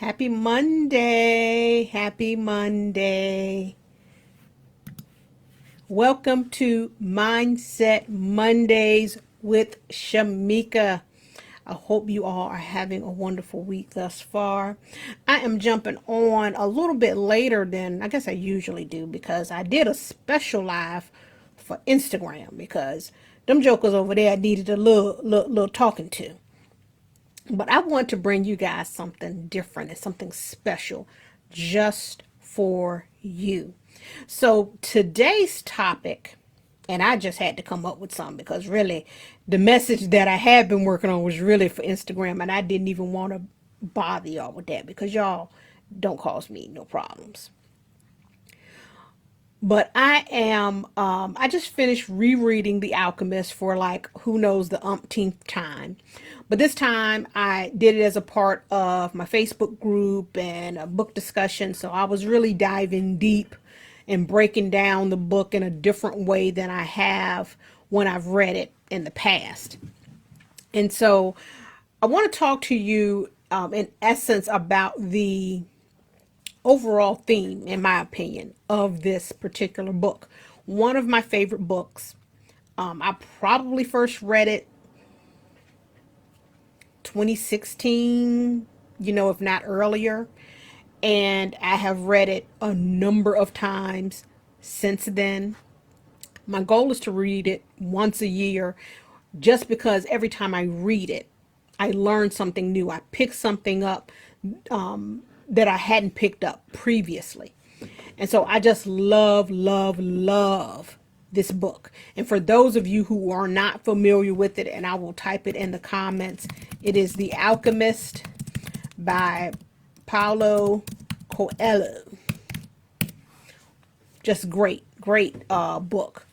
Happy Monday. Happy Monday. Welcome to Mindset Mondays with Shamika. I hope you all are having a wonderful week thus far. I am jumping on a little bit later than I guess I usually do because I did a special live for Instagram because them jokers over there needed a little talking to. But I want to bring you guys something different and something special just for you. So today's topic, and I just had to come up with something because really the message that I had been working on was really for Instagram, and I didn't even want to bother y'all with that because y'all don't cause me no problems. But I just finished rereading The Alchemist for like who knows the umpteenth time. But this time I did it as a part of my Facebook group and a book discussion. So I was really diving deep and breaking down the book in a different way than I have when I've read it in the past. And so I want to talk to you in essence about the overall theme, in my opinion, of this particular book. One of my favorite books. I probably first read it 2016, if not earlier. And I have read it a number of times since then. My goal is to read it once a year just because every time I read it, I learn something new. I pick something up that I hadn't picked up previously. And so I just love this book. And for those of you who are not familiar with it, and I will type it in the comments, it is The Alchemist by Paulo Coelho. Just great book.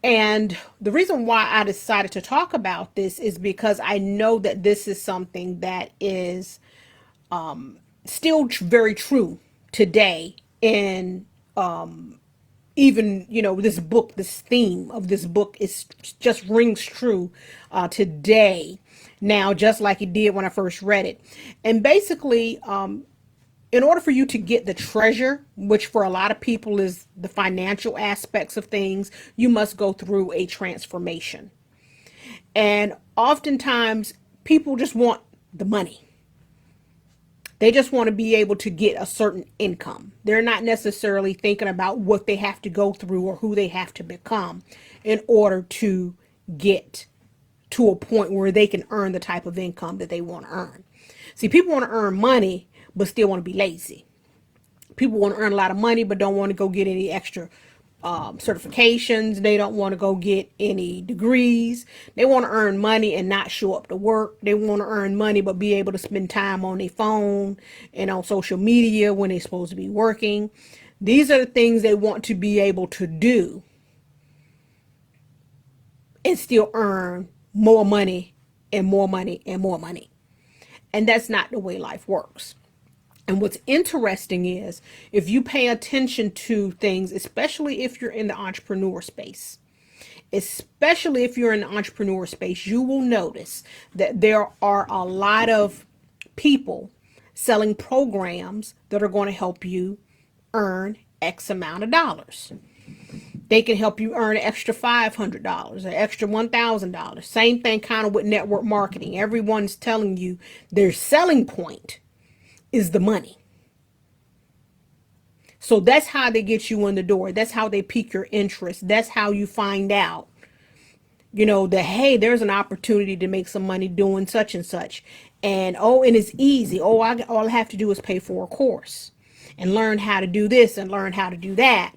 And the reason why I decided to talk about this is because I know that this is something that is still very true today. And even, this book, this theme of this book is just rings true today now, just like it did when I first read it. And basically, in order for you to get the treasure, which for a lot of people is the financial aspects of things, you must go through a transformation. And oftentimes people just want the money. They just want to be able to get a certain income. They're not necessarily thinking about what they have to go through or who they have to become in order to get to a point where they can earn the type of income that they want to earn. See, people want to earn money, but still want to be lazy. People want to earn a lot of money, but don't want to go get any extra certifications. They don't want to go get any degrees. They want to earn money and not show up to work. They want to earn money, but be able to spend time on their phone and on social media when they're supposed to be working. These are the things they want to be able to do and still earn more money and more money and more money. And that's not the way life works. And what's interesting is if you pay attention to things, especially if you're in the entrepreneur space, you will notice that there are a lot of people selling programs that are going to help you earn X amount of dollars. They can help you earn an extra $500, an extra $1,000. Same thing kind of with network marketing. Everyone's telling you their selling point is the money. So that's how they get you in the door. That's how they pique your interest. That's how you find out, that, hey, there's an opportunity to make some money doing such and such. And it's easy. All I have to do is pay for a course and learn how to do this and learn how to do that.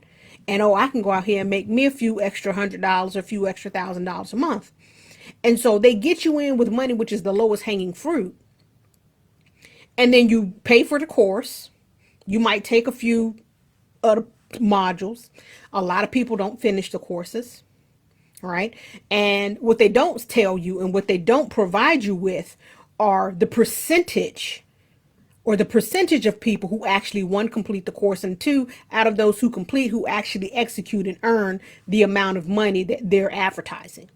And I can go out here and make me a few extra $100 or a few extra $1,000 a month. And so they get you in with money, which is the lowest hanging fruit. And then you pay for the course. You might take a few other modules. A lot of people don't finish the courses, right? And what they don't tell you and what they don't provide you with are the percentage of people who actually, one, complete the course, and two, out of those who complete, who actually execute and earn the amount of money that they're advertising.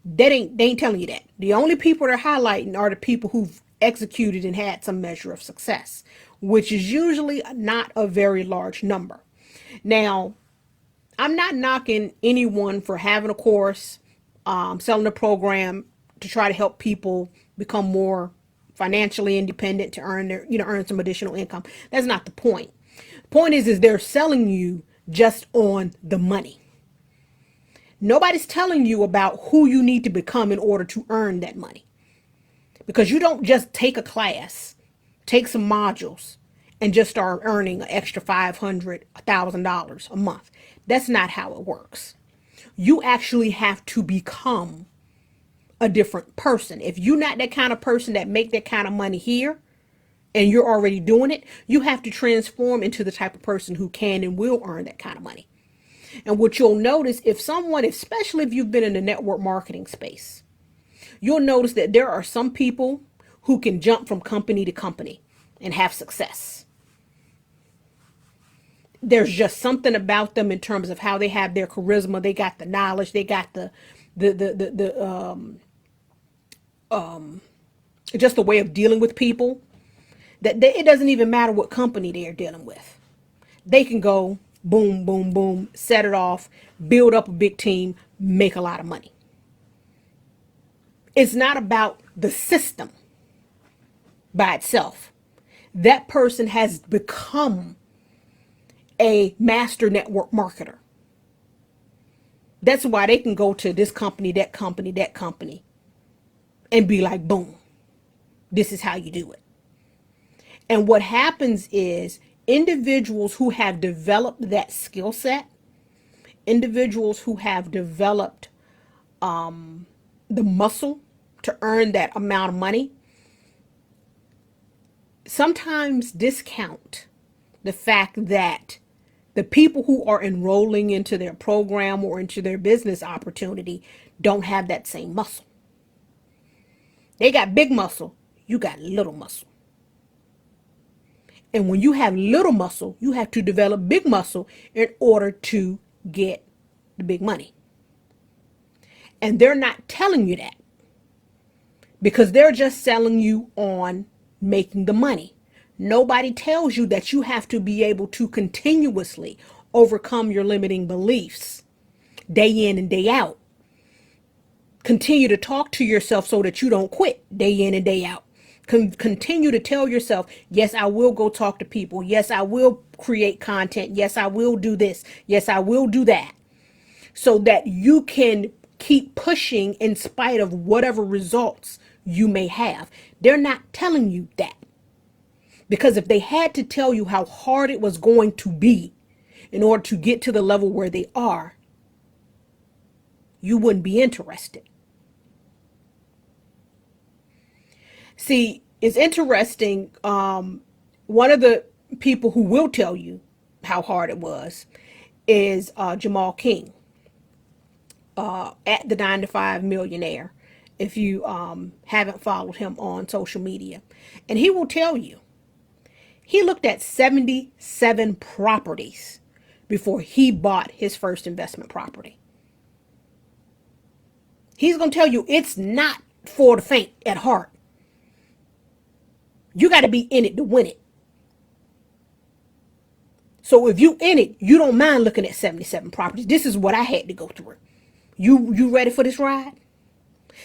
They ain't telling you that. The only people they're highlighting are the people who've executed and had some measure of success, which is usually not a very large number. Now, I'm not knocking anyone for having a course, selling a program to try to help people become more financially independent, to earn their, earn some additional income. That's not the point. The point is they're selling you just on the money. Nobody's telling you about who you need to become in order to earn that money. Because you don't just take a class, take some modules, and just start earning an extra $500, $1,000 a month. That's not how it works. You actually have to become a different person. If you're not that kind of person that make that kind of money here, and you're already doing it, you have to transform into the type of person who can and will earn that kind of money. And what you'll notice, if someone, especially if you've been in the network marketing space, you'll notice that there are some people who can jump from company to company and have success. There's just something about them in terms of how they have their charisma. They got the knowledge. They got just the way of dealing with people that it doesn't even matter what company they're dealing with. They can go boom, boom, boom, set it off, build up a big team, make a lot of money. It's not about the system by itself. That person has become a master network marketer. That's why they can go to this company, that company, that company, and be like, boom, this is how you do it. And what happens is individuals who have developed that skill set, individuals who have developed the muscle to earn that amount of money, sometimes discount the fact that the people who are enrolling into their program or into their business opportunity don't have that same muscle. They got big muscle, you got little muscle. And when you have little muscle, you have to develop big muscle in order to get the big money. And they're not telling you that because they're just selling you on making the money. Nobody tells you that you have to be able to continuously overcome your limiting beliefs day in and day out. Continue to talk to yourself so that you don't quit day in and day out. Continue to tell yourself, yes, I will go talk to people. Yes, I will create content. Yes, I will do this. Yes, I will do that. So that you can keep pushing in spite of whatever results you may have. They're not telling you that. Because if they had to tell you how hard it was going to be in order to get to the level where they are, you wouldn't be interested. See, it's interesting. One of the people who will tell you how hard it was is Jamal King at the 9 to 5 Millionaire. If you haven't followed him on social media, and he will tell you he looked at 77 properties before he bought his first investment property. He's going to tell you it's not for the faint at heart. You got to be in it to win it. So if you in it, you don't mind looking at 77 properties. This is what I had to go through. You ready for this ride?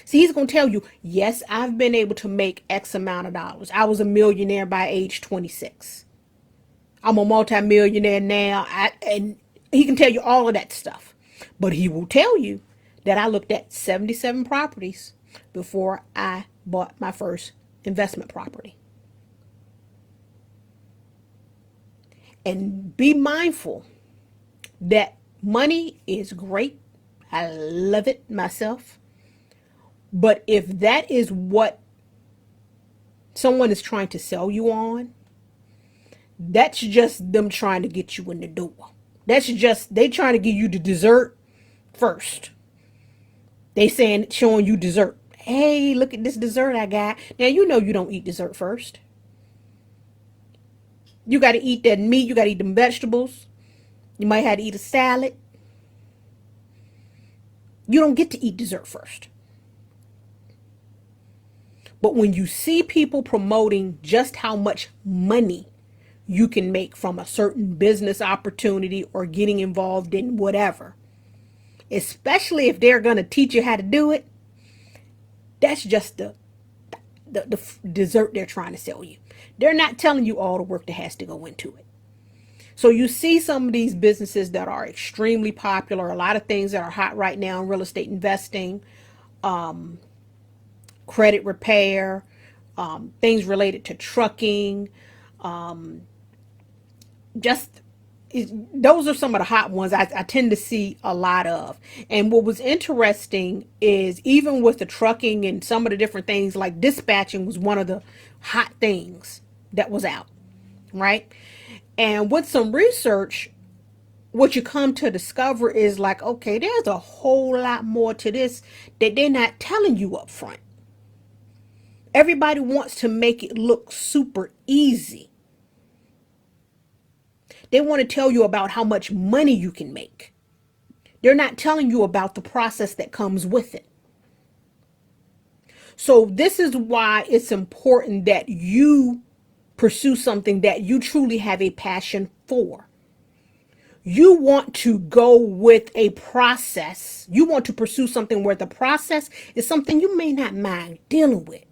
See, he's going to tell you, yes, I've been able to make X amount of dollars. I was a millionaire by age 26. I'm a multimillionaire now. And he can tell you all of that stuff. But he will tell you that I looked at 77 properties before I bought my first investment property. And be mindful that money is great. I love it myself. But if that is what someone is trying to sell you on, that's just them trying to get you in the door. That's just they trying to give you the dessert first. They showing you dessert. Hey, look at this dessert I got. Now you know you don't eat dessert first. You got to eat that meat. You got to eat them vegetables. You might have to eat a salad. You don't get to eat dessert first. But when you see people promoting just how much money you can make from a certain business opportunity or getting involved in whatever, especially if they're going to teach you how to do it, that's just the dessert they're trying to sell you. They're not telling you all the work that has to go into it. So you see some of these businesses that are extremely popular, a lot of things that are hot right now in real estate investing, credit repair, things related to trucking, just those are some of the hot ones I tend to see a lot of. And what was interesting is even with the trucking and some of the different things, like dispatching was one of the hot things that was out, right? And with some research, what you come to discover is like, okay, there's a whole lot more to this that they're not telling you up front. Everybody wants to make it look super easy. They want to tell you about how much money you can make. They're not telling you about the process that comes with it. So this is why it's important that you pursue something that you truly have a passion for. You want to go with a process. You want to pursue something where the process is something you may not mind dealing with.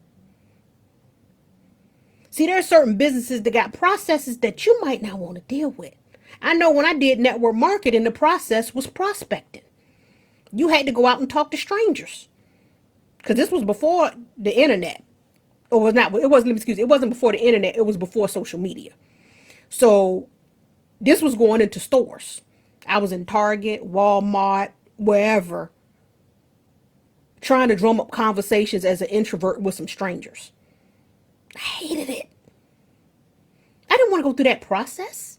See, there are certain businesses that got processes that you might not want to deal with. I know when I did network marketing, the process was prospecting. You had to go out and talk to strangers. Because this was before the internet. Or was not, it wasn't, excuse me, it wasn't before the internet, it was before social media. So this was going into stores. I was in Target, Walmart, wherever, trying to drum up conversations as an introvert with some strangers. I hated it. I didn't want to go through that process.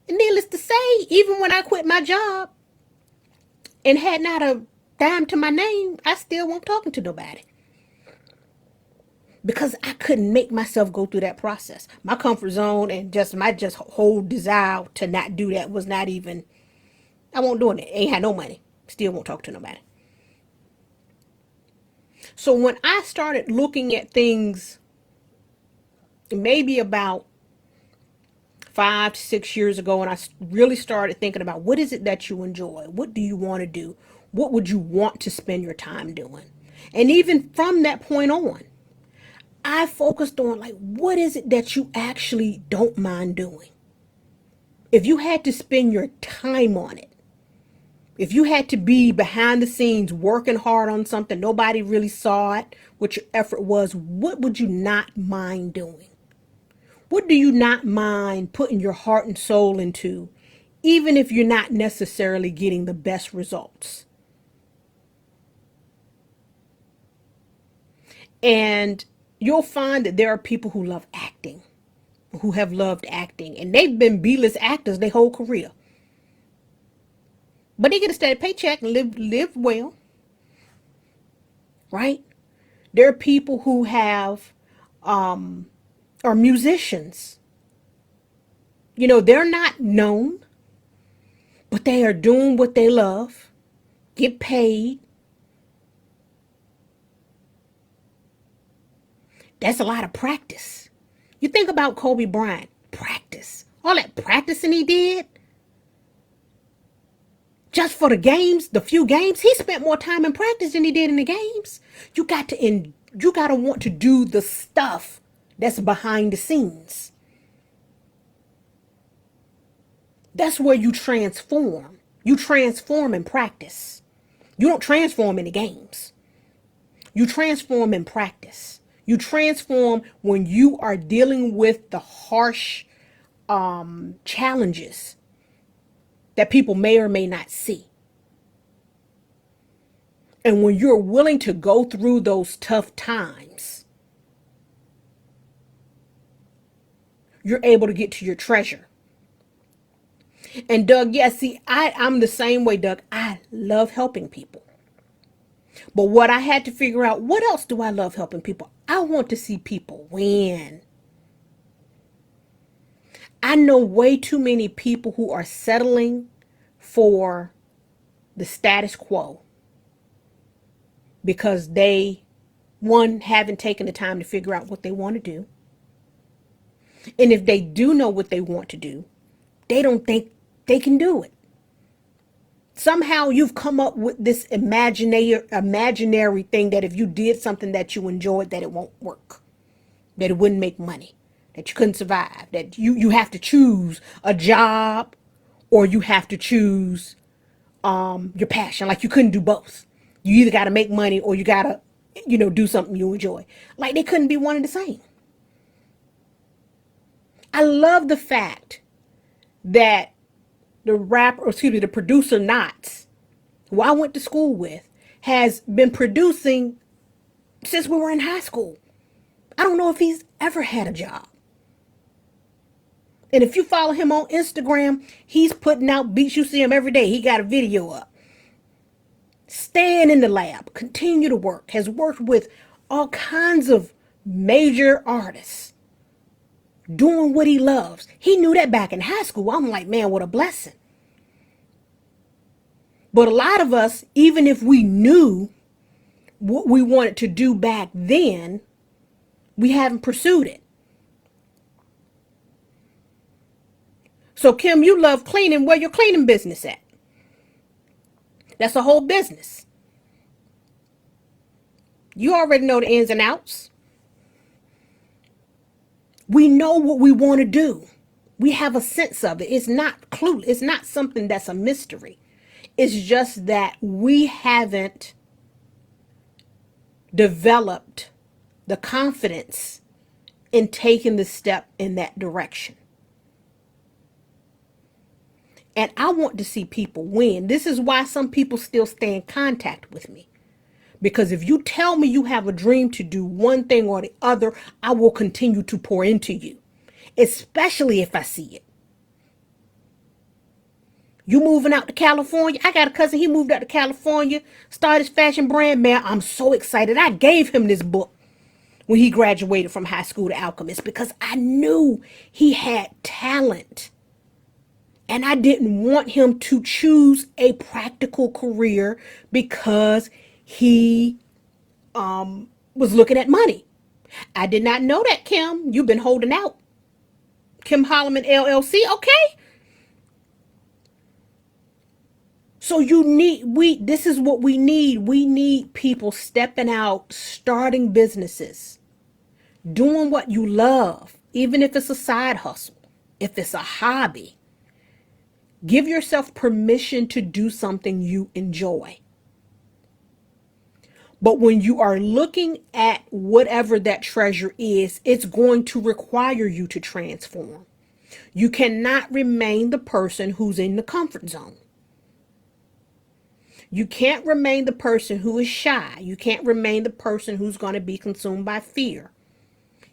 And needless to say, even when I quit my job and had not a dime to my name, I still won't talking to nobody. Because I couldn't make myself go through that process. My comfort zone and my whole desire to not do that was not even, I won't do it. Ain't had no money. Still won't talk to nobody. So when I started looking at things, maybe about 5 to 6 years ago, and I really started thinking about what is it that you enjoy? What do you want to do? What would you want to spend your time doing? And even from that point on, I focused on like, what is it that you actually don't mind doing? If you had to spend your time on it, if you had to be behind the scenes working hard on something, nobody really saw it, what your effort was, what would you not mind doing? What do you not mind putting your heart and soul into, even if you're not necessarily getting the best results? And you'll find that there are people who love acting, who have loved acting, and they've been B-list actors their whole career. But they get a steady paycheck and live well, right? There are people who have are musicians. You know, they're not known, but they are doing what they love, get paid. That's a lot of practice. You think about Kobe Bryant, practice. All that practicing he did just for the games, the few games, he spent more time in practice than he did in the games. You got to want to do the stuff that's behind the scenes. That's where you transform. You transform in practice. You don't transform in the games. You transform in practice. You transform when you are dealing with the harsh challenges that people may or may not see. And when you're willing to go through those tough times, you're able to get to your treasure. And Doug, yeah, see, I'm the same way, Doug. I love helping people. But what I had to figure out, what else do I love helping people? I want to see people win. I know way too many people who are settling for the status quo because they One, haven't taken the time to figure out what they want to do. And if they do know what they want to do, they don't think they can do it. Somehow you've come up with this imaginary thing that if you did something that you enjoyed, that it won't work, that it wouldn't make money, that you couldn't survive, that you have to choose a job or you have to choose your passion. Like you couldn't do both. You either got to make money or you got to, do something you enjoy. Like they couldn't be one and the same. I love the fact that the producer Knots, who I went to school with, has been producing since we were in high school. I don't know if he's ever had a job. And if you follow him on Instagram, he's putting out beats. You see him every day. He got a video up. Staying in the lab, continue to work, has worked with all kinds of major artists, doing what he loves. He knew that back in high school. I'm like, man, what a blessing. But a lot of us, even if we knew what we wanted to do back then, we haven't pursued it. So, Kim, you love cleaning. Where your cleaning business at? That's a whole business. You already know the ins and outs. We know what we want to do. We have a sense of it. It's not clueless. It's not something that's a mystery. It's just that we haven't developed the confidence in taking the step in that direction. And I want to see people win. This is why some people still stay in contact with me. Because if you tell me you have a dream to do one thing or the other, I will continue to pour into you, especially if I see it. You moving out to California? I got a cousin, he moved out to California, started his fashion brand. Man, I'm so excited. I gave him this book when he graduated from high school, The Alchemist, because I knew he had talent. And I didn't want him to choose a practical career because he was looking at money. I did not know that, Kim. You've been holding out. Kim Holloman LLC, okay? So this is what we need. We need people stepping out, starting businesses, doing what you love, even if it's a side hustle, if it's a hobby. Give yourself permission to do something you enjoy. But when you are looking at whatever that treasure is, it's going to require you to transform. You cannot remain the person who's in the comfort zone. You can't remain the person who is shy. You can't remain the person who's going to be consumed by fear.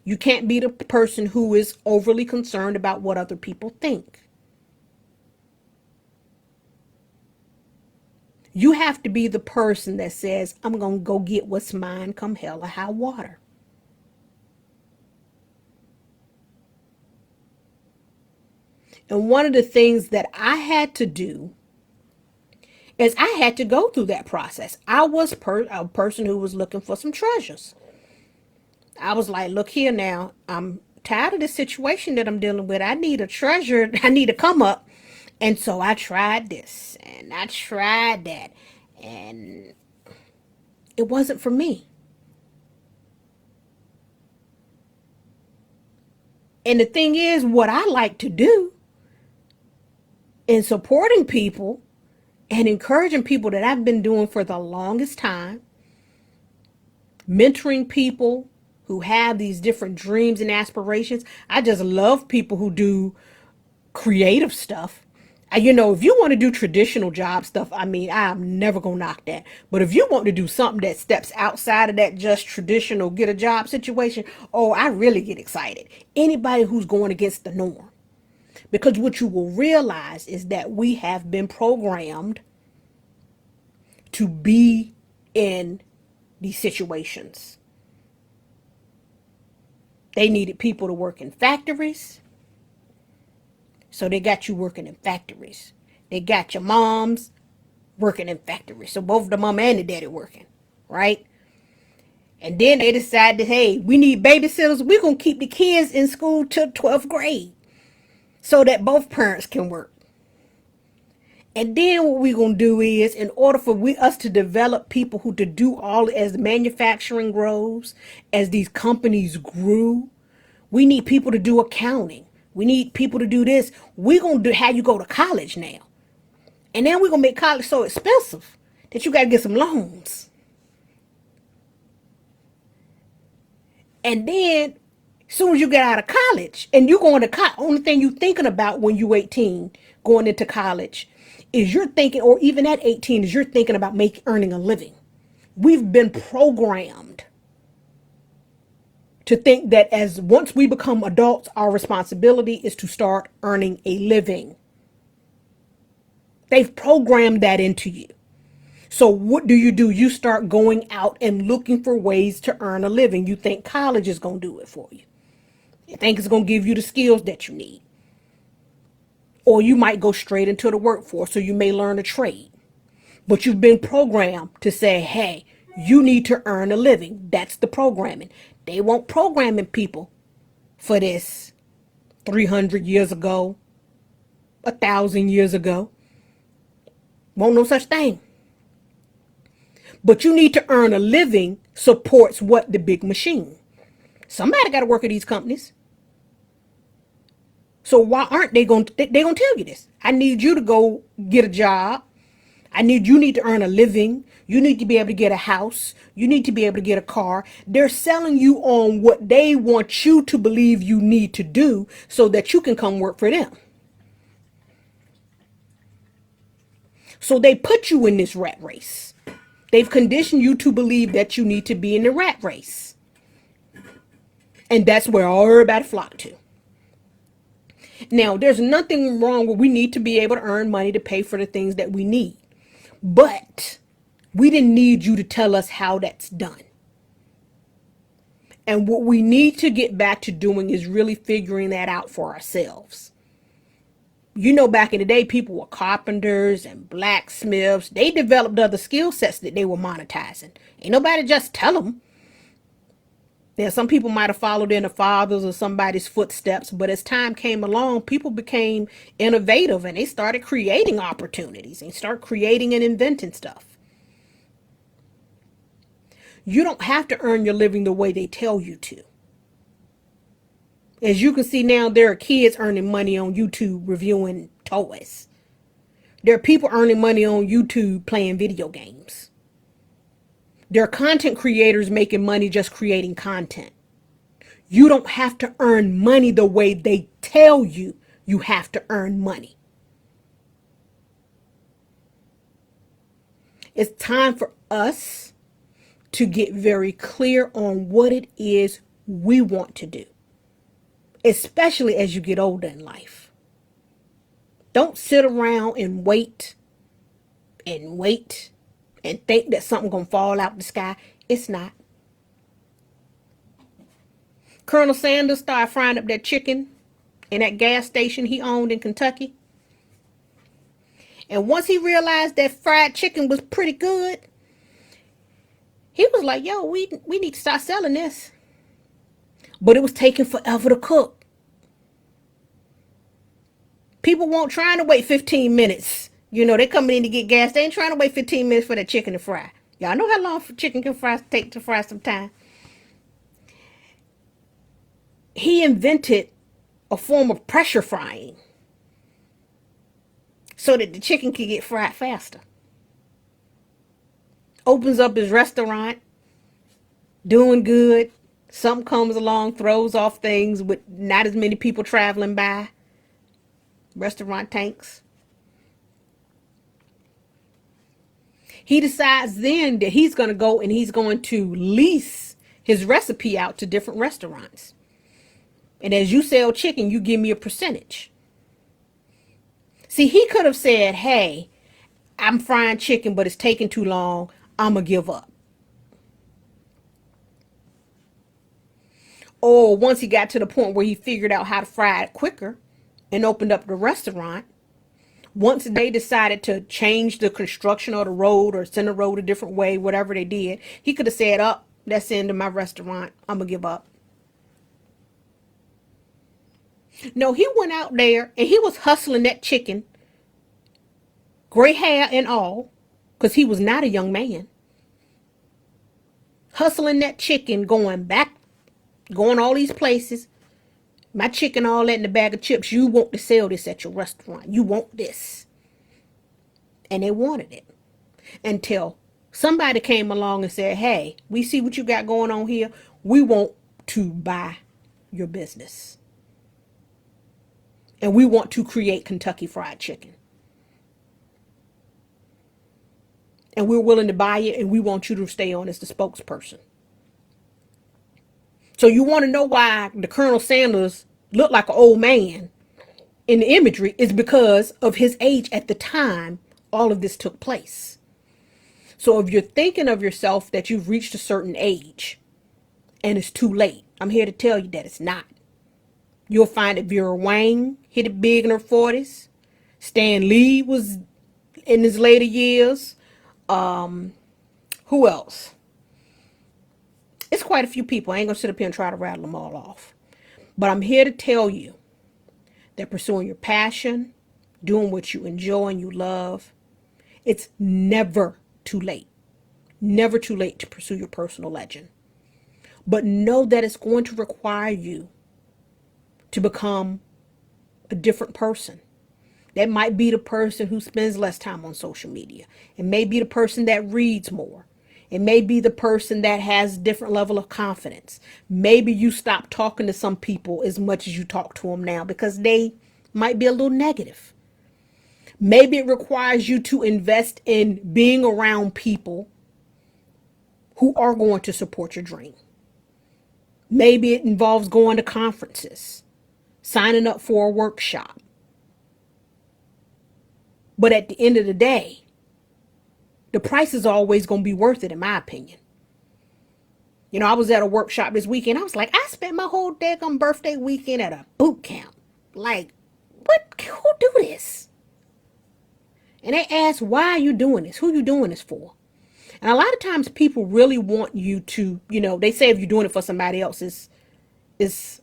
You can't be the person who is overly concerned about what other people think. You have to be the person that says, I'm going to go get what's mine come hell or high water. And one of the things that I had to do is I had to go through that process. I was a person who was looking for some treasures. I was like, look here now, I'm tired of this situation that I'm dealing with. I need a treasure. I need to come up. And so I tried this and I tried that. And it wasn't for me. And the thing is, what I like to do in supporting people and encouraging people that I've been doing for the longest time, mentoring people who have these different dreams and aspirations. I just love people who do creative stuff. If you want to do traditional job stuff, I'm never going to knock that. But if you want to do something that steps outside of that just traditional get a job situation, oh, I really get excited. Anybody who's going against the norm. Because what you will realize is that we have been programmed to be in these situations. They needed people to work in factories. So they got you working in factories. They got your moms working in factories. So both the mom and the daddy working, right? And then they decided, hey, we need babysitters. We're going to keep the kids in school till 12th grade so that both parents can work. And then what we're going to do is, in order for us to develop people who to do all, as manufacturing grows, as these companies grew, we need people to do accounting. We need people to do this. We're going to have you go to college now. And then we're going to make college so expensive that you got to get some loans. And then as soon as you get out of college and you going to college, only thing you thinking about when you 18 going into college is you're thinking, or even at 18, is you're thinking about earning a living. We've been programmed to think that as once we become adults, our responsibility is to start earning a living. They've programmed that into you. So what do? You start going out and looking for ways to earn a living. You think college is going to do it for you. You think it's going to give you the skills that you need. Or you might go straight into the workforce, so you may learn a trade. But you've been programmed to say, hey, you need to earn a living. That's the programming. They weren't programming people for this 300 years ago, 1,000 years ago. Won't no such thing. But you need to earn a living supports what? The big machine. Somebody got to work at these companies. So why aren't they going to, they're going to tell you this? I need you to go get a job. You need to earn a living. You need to be able to get a house. You need to be able to get a car. They're selling you on what they want you to believe you need to do so that you can come work for them. So they put you in this rat race. They've conditioned you to believe that you need to be in the rat race. And that's where everybody flock to. Now, there's nothing wrong with we need to be able to earn money to pay for the things that we need. But we didn't need you to tell us how that's done. And what we need to get back to doing is really figuring that out for ourselves. You know, back in the day, people were carpenters and blacksmiths. They developed other skill sets that they were monetizing. Ain't nobody just tell them. Now, some people might have followed in the fathers or somebody's footsteps, but as time came along, people became innovative and they started creating opportunities and start creating and inventing stuff. You don't have to earn your living the way they tell you to. As you can see now, there are kids earning money on YouTube reviewing toys. There are people earning money on YouTube playing video games. There are content creators making money just creating content. You don't have to earn money the way they tell you you have to earn money. It's time for us to get very clear on what it is we want to do, especially as you get older in life. Don't sit around and wait and think that something's going to fall out the sky. It's not. Colonel Sanders started frying up that chicken in that gas station he owned in Kentucky. And once he realized that fried chicken was pretty good, he was like, yo, we need to start selling this. But it was taking forever to cook. People weren't trying to wait 15 minutes. You know, they coming in to get gas. They ain't trying to wait 15 minutes for that chicken to fry. Y'all know how long chicken can take to fry sometimes. He invented a form of pressure frying so that the chicken can get fried faster. Opens up his restaurant, doing good. Something comes along, throws off things with not as many people traveling by. Restaurant tanks. He decides then that he's going to go and he's going to lease his recipe out to different restaurants. And as you sell chicken, you give me a percentage. See, he could have said, hey, I'm frying chicken, but it's taking too long. I'm going to give up. Or once he got to the point where he figured out how to fry it quicker and opened up the restaurant, once they decided to change the construction of the road or send the road a different way, whatever they did, he could have said, That's the end of my restaurant. I'm going to give up. No, he went out there and he was hustling that chicken, gray hair and all, because he was not a young man. Hustling that chicken, going back, going all these places. My chicken, all that in the bag of chips. You want to sell this at your restaurant. You want this. And they wanted it. Until somebody came along and said, hey, we see what you got going on here. We want to buy your business. And we want to create Kentucky Fried Chicken. And we're willing to buy it, and we want you to stay on as the spokesperson. So you want to know why the Colonel Sanders looked like an old man in the imagery is because of his age at the time all of this took place. So if you're thinking of yourself that you've reached a certain age and it's too late, I'm here to tell you that it's not. You'll find that Vera Wang hit it big in her 40s. Stan Lee was in his later years. Who else? It's quite a few people. I ain't going to sit up here and try to rattle them all off. But I'm here to tell you that pursuing your passion, doing what you enjoy and you love, it's never too late. Never too late to pursue your personal legend. But know that it's going to require you to become a different person. That might be the person who spends less time on social media. It may be the person that reads more. It may be the person that has a different level of confidence. Maybe you stop talking to some people as much as you talk to them now because they might be a little negative. Maybe it requires you to invest in being around people who are going to support your dream. Maybe it involves going to conferences, signing up for a workshop. But at the end of the day, the price is always going to be worth it, in my opinion. You know, I was at a workshop this weekend. I was like, I spent my whole daggone birthday weekend at a boot camp. Like, what? Who do this? And they asked, why are you doing this? Who are you doing this for? And a lot of times people really want you to, you know, they say if you're doing it for somebody else, it's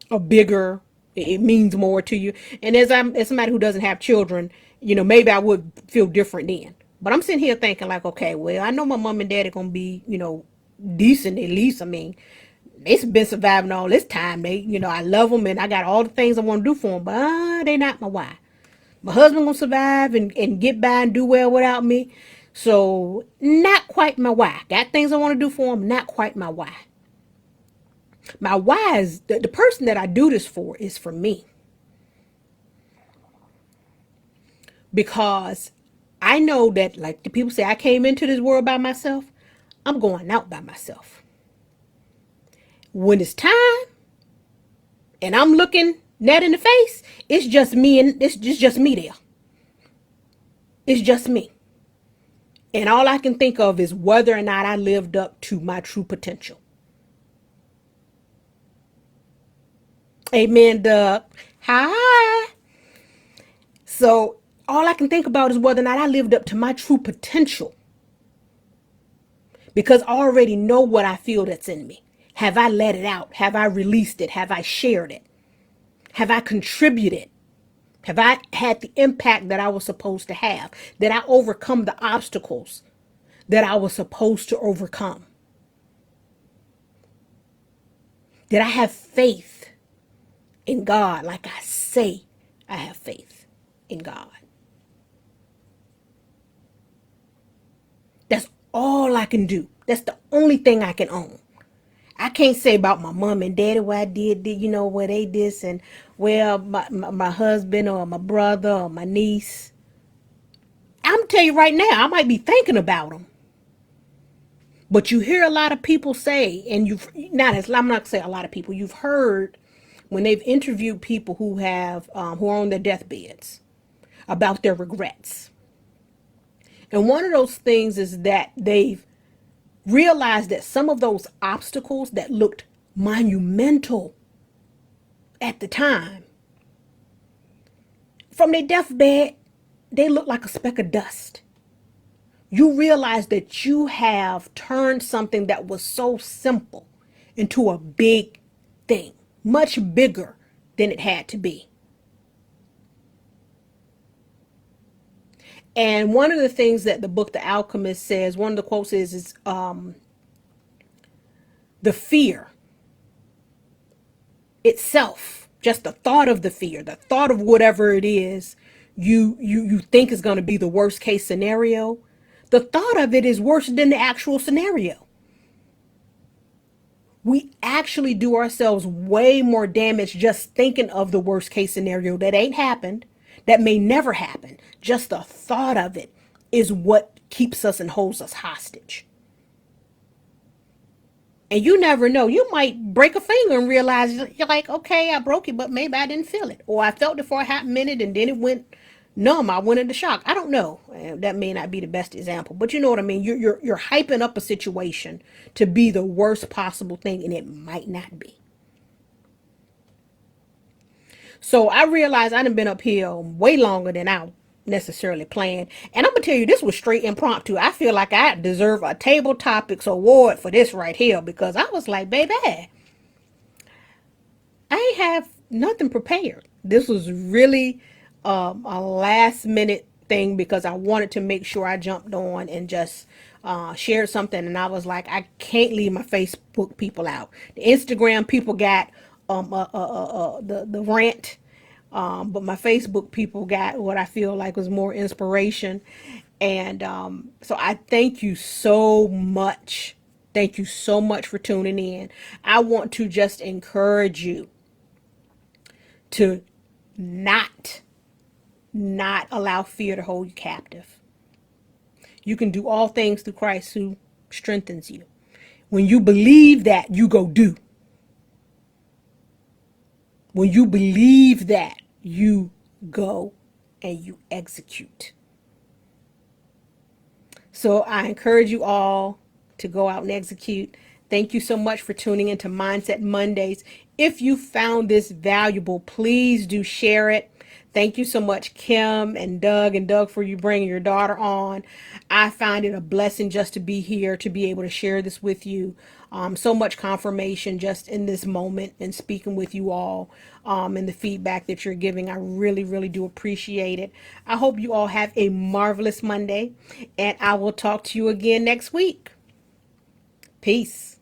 a bigger, it means more to you. And as somebody who doesn't have children, you know, maybe I would feel different then. But I'm sitting here thinking like, okay, well, I know my mom and dad are going to be, you know, decent at least. I mean, they've been surviving all this time. They, you know, I love them and I got all the things I want to do for them, but they not my why. My husband gonna survive and get by and do well without me. So not quite my why. Got things I want to do for him, not quite my why. My why is the person that I do this for is for me. Because I know that, like the people say, I came into this world by myself. I'm going out by myself. When it's time and I'm looking Ned in the face, it's just me and it's just me there. It's just me. And all I can think of is whether or not I lived up to my true potential. Amen, Doug. Hi. So all I can think about is whether or not I lived up to my true potential. Because I already know what I feel that's in me. Have I let it out? Have I released it? Have I shared it? Have I contributed? Have I had the impact that I was supposed to have? Did I overcome the obstacles that I was supposed to overcome? Did I have faith in God like I say I have faith in God? That's all I can do. That's the only thing I can own. I can't say about my mom and daddy what I did, you know, where they this and well, my husband or my brother or my niece. I'm going to tell you right now, I might be thinking about them. But you hear a lot of people say, and I'm not going to say a lot of people, you've heard when they've interviewed people who who are on their deathbeds about their regrets. And one of those things is that they've realized that some of those obstacles that looked monumental at the time, from their deathbed, they look like a speck of dust. you realize that you have turned something that was so simple into a big thing, much bigger than it had to be. And one of the things that the book The Alchemist says, one of the quotes is the fear itself, just the thought of the fear, the thought of whatever it is you think is going to be the worst case scenario, the thought of it is worse than the actual scenario. We actually do ourselves way more damage just thinking of the worst case scenario that ain't happened, that may never happen. Just the thought of it is what keeps us and holds us hostage. And you never know. You might break a finger and realize you're like, okay, I broke it, but maybe I didn't feel it. Or I felt it for a hot minute and then it went numb. I went into shock. I don't know. That may not be the best example, but you know what I mean? You're hyping up a situation to be the worst possible thing, and it might not be. So I realized I done been up here way longer than I necessarily planned. And I'm gonna tell you, this was straight impromptu. I feel like I deserve a table topics award for this right here, because I was like, baby, I ain't have nothing prepared. This was really a last minute thing because I wanted to make sure I jumped on and just shared something. And I was like, I can't leave my Facebook people out. The Instagram people got the rant, but my Facebook people got what I feel like was more inspiration. And so I thank you so much. Thank you so much for tuning in. I want to just encourage you to not not allow fear to hold you captive. You can do all things through Christ who strengthens you. When you believe that, you go do. When you believe that, you go and you execute. So I encourage you all to go out and execute. Thank you so much for tuning into Mindset Mondays. If you found this valuable, please do share it. Thank you so much, Kim and Doug, for you bringing your daughter on. I find it a blessing just to be here, to be able to share this with you. So much confirmation just in this moment and speaking with you all, and the feedback that you're giving. I really, really do appreciate it. I hope you all have a marvelous Monday, and I will talk to you again next week. Peace.